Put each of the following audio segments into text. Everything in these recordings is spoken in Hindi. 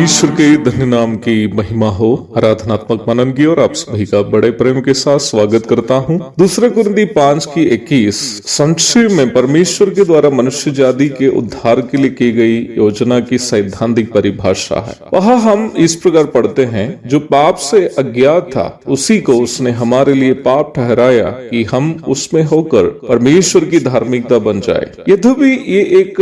परमेश्वर के धन्य नाम की महिमा हो। आराधनात्मक मनन की और आप सभी का बड़े प्रेम के साथ स्वागत करता हूँ। दूसरे कुरिन्ती 5:21 संक्षेप में परमेश्वर के द्वारा मनुष्य जाति के उद्धार के लिए की गई योजना की सैद्धांतिक परिभाषा है। वहाँ हम इस प्रकार पढ़ते हैं, जो पाप से अज्ञात था उसी को उसने हमारे लिए पाप ठहराया कि हम उसमें होकर परमेश्वर की धार्मिकता बन जाए। यद्यपि ये एक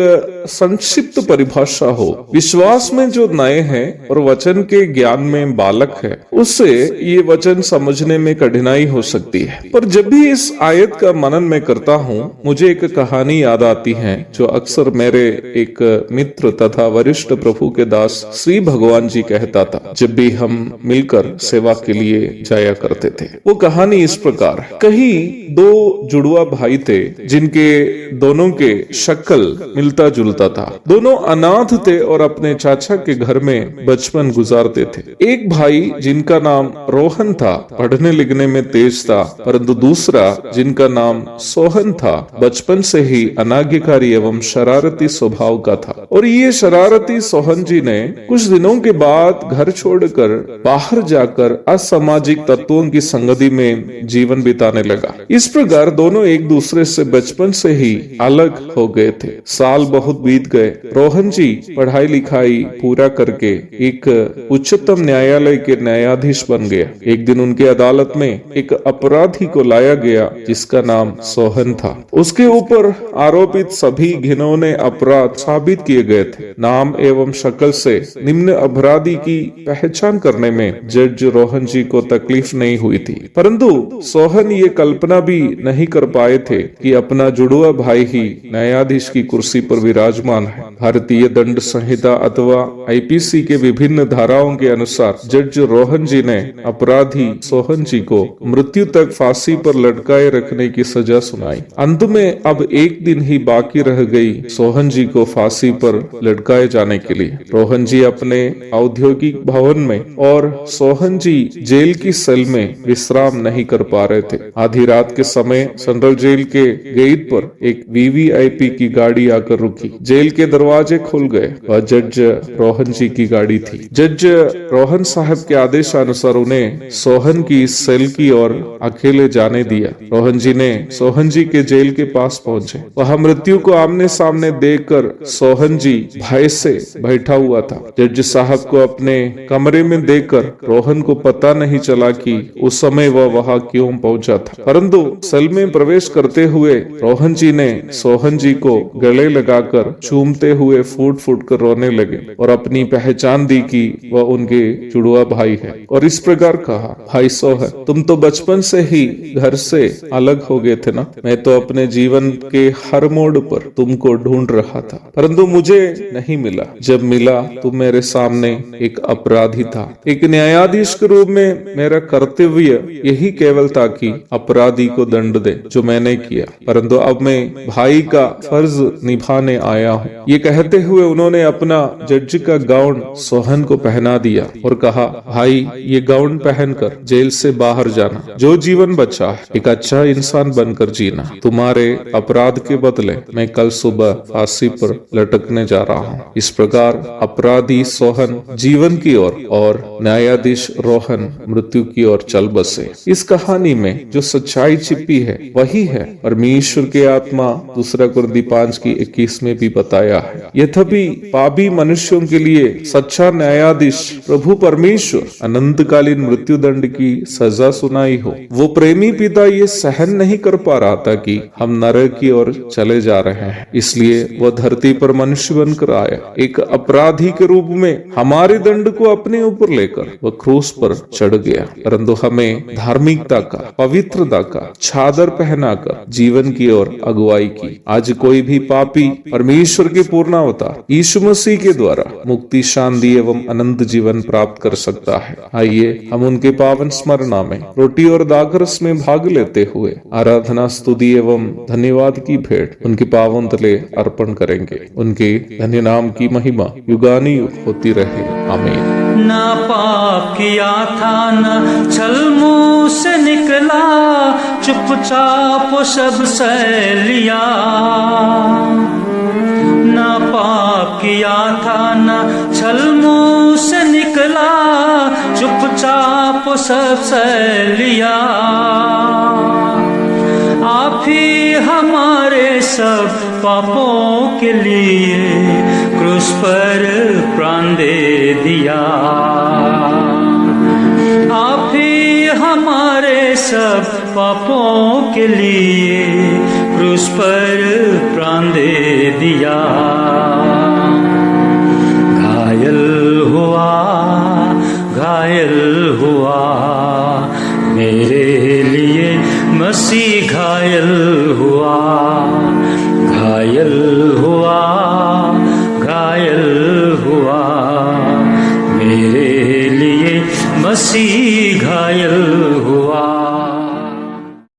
संक्षिप्त परिभाषा हो, विश्वास में जो नए हैं और वचन के ज्ञान में बालक है, उससे ये वचन समझने में कठिनाई हो सकती है। पर जब भी इस आयत का मनन में करता हूँ, मुझे एक कहानी याद आती है जो अक्सर मेरे एक मित्र तथा वरिष्ठ प्रभु के दास श्री भगवान जी कहता था जब भी हम मिलकर सेवा के लिए जाया करते थे। वो कहानी इस प्रकार है। कहीं दो जुड़वा भाई थे जिनके दोनों के शक्ल मिलता जुलता था। दोनों अनाथ थे और अपने चाचा के घर में बचपन गुजारते थे। एक भाई जिनका नाम रोहन था, पढ़ने लिखने में तेज था, परंतु दूसरा जिनका नाम सोहन था, बचपन से ही अनाज्ञाकारी एवं शरारती स्वभाव का था। और ये शरारती सोहन जी ने कुछ दिनों के बाद घर छोड़कर बाहर जाकर असामाजिक तत्वों की संगति में जीवन बिताने लगा। इस प्रकार दोनों एक दूसरे से बचपन से ही अलग हो गए थे। साल बहुत बीत गए। रोहन जी पढ़ाई लिखाई पूरा करके एक उच्चतम न्यायालय के न्यायाधीश बन गया। एक दिन उनके अदालत में एक अपराधी को लाया गया जिसका नाम सोहन था। उसके ऊपर आरोपित सभी घिनौने अपराध साबित किए गए थे। नाम एवं शक्ल से निम्न अपराधी की पहचान करने में जज रोहन जी को तकलीफ नहीं हुई थी, परंतु सोहन ये कल्पना भी नहीं कर पाए थे कि अपना जुड़वा भाई ही न्यायाधीश की कुर्सी पर विराजमान है। भारतीय दंड संहिता अथवा आईपीसी के विभिन्न धाराओं के अनुसार जज रोहन जी ने अपराधी सोहन जी को मृत्यु तक फांसी पर लटकाए रखने की सजा सुनाई। अंत में अब एक दिन ही बाकी रह गई सोहन जी को फांसी पर लटकाए जाने के लिए। रोहन जी अपने औद्योगिक भवन में और सोहन जी जेल की सेल में विश्राम नहीं कर पा रहे थे। आधी रात के समय सेंट्रल जेल के गेट पर एक वीवीआईपी की गाड़ी आकर रुकी। जेल के दरवाजे खुल गए। वह जज रोहन जी की गाड़ी थी। जज रोहन साहब के आदेशानुसार उन्हें सोहन की सेल की ओर अकेले जाने दिया। रोहन जी ने सोहन जी के जेल के पास पहुंचे। वह मृत्यु को आमने सामने देखकर सोहन जी भय से बैठा हुआ था। जज साहब को अपने कमरे में देखकर रोहन को पता नहीं चला कि उस समय वह वहां क्यों पहुंचा था, परंतु सेल में प्रवेश करते हुए रोहन जी ने सोहन जी को गले लगाकर चूमते हुए फूट फूट कर रोने लगे और अपनी पहचान दी कि वह उनके जुड़वा भाई है। और इस प्रकार कहा, भाई सोहन, तुम तो बचपन से ही घर से अलग हो गए थे ना। मैं तो अपने जीवन के हर मोड़ पर तुमको ढूंढ रहा था, परंतु मुझे नहीं मिला। जब मिला तो मेरे सामने एक अपराधी था। एक न्यायाधीश के रूप में मेरा कर्तव्य यही केवल था कि अपराधी को दंड दे जो मैंने किया, परंतु अब मैं भाई का फर्ज निभाने आया हूँ। ये कहते हुए उन्होंने अपना जज का गाउन सोहन को पहना दिया और कहा, भाई ये गाउन पहनकर जेल से बाहर जाना, जो जीवन बचा है एक अच्छा इंसान बनकर जीना। तुम्हारे अपराध के बदले मैं कल सुबह फांसी पर लटकने जा रहा हूँ। इस प्रकार अपराधी सोहन जीवन की ओर और न्यायाधीश रोहन मृत्यु की ओर चल बसे। इस कहानी में जो सच्चाई छिपी है वही है परमेश्वर के आत्मा दूसरा कुरिन्ती 5:21 में भी बताया है। यद्यपि पापी मनुष्यों के लिए सच्चा न्यायाधीश प्रभु परमेश्वर अनंतकालीन मृत्यु दंड की सजा सुनाई हो, वो प्रेमी पिता ये सहन नहीं कर पा रहा था कि हम नरक की ओर चले जा रहे हैं, इसलिए वह धरती पर मनुष्य बनकर आया। एक अपराधी के रूप में हमारे दंड को अपने ऊपर लेकर वह क्रूस पर चढ़ गया, परंतु हमें धार्मिकता का, पवित्रता का चादर पहनाकर जीवन की ओर अगुवाई की। आज कोई भी पापी परमेश्वर के पूर्ण अवतार यीशु मसीह के द्वारा मुक्ति, शांति एवं अनंत जीवन प्राप्त कर सकता है। आइए हम उनके पावन स्मरणा में रोटी और दाखरस में भाग लेते हुए आराधना, स्तुति एवं धन्यवाद की भेंट उनके पावन तले अर्पण करेंगे। उनके धन्य नाम की महिमा युगानुयुग होती रहे। आमीन। ना पाप किया था न छल मुंह से निकला, चुपचाप सब सह लिया। ना पाप किया था न छल मुंह से निकला, चुपचाप सबसे लिया। आप ही हमारे सब पापों के लिए क्रूस पर प्राण दे दिया। आप ही हमारे सब पापों के लिए क्रूस पर प्राण दे दिया। घायल हुआ मेरे लिए मसीह घायल हुआ। घायल हुआ मेरे लिए मसीह घायल हुआ।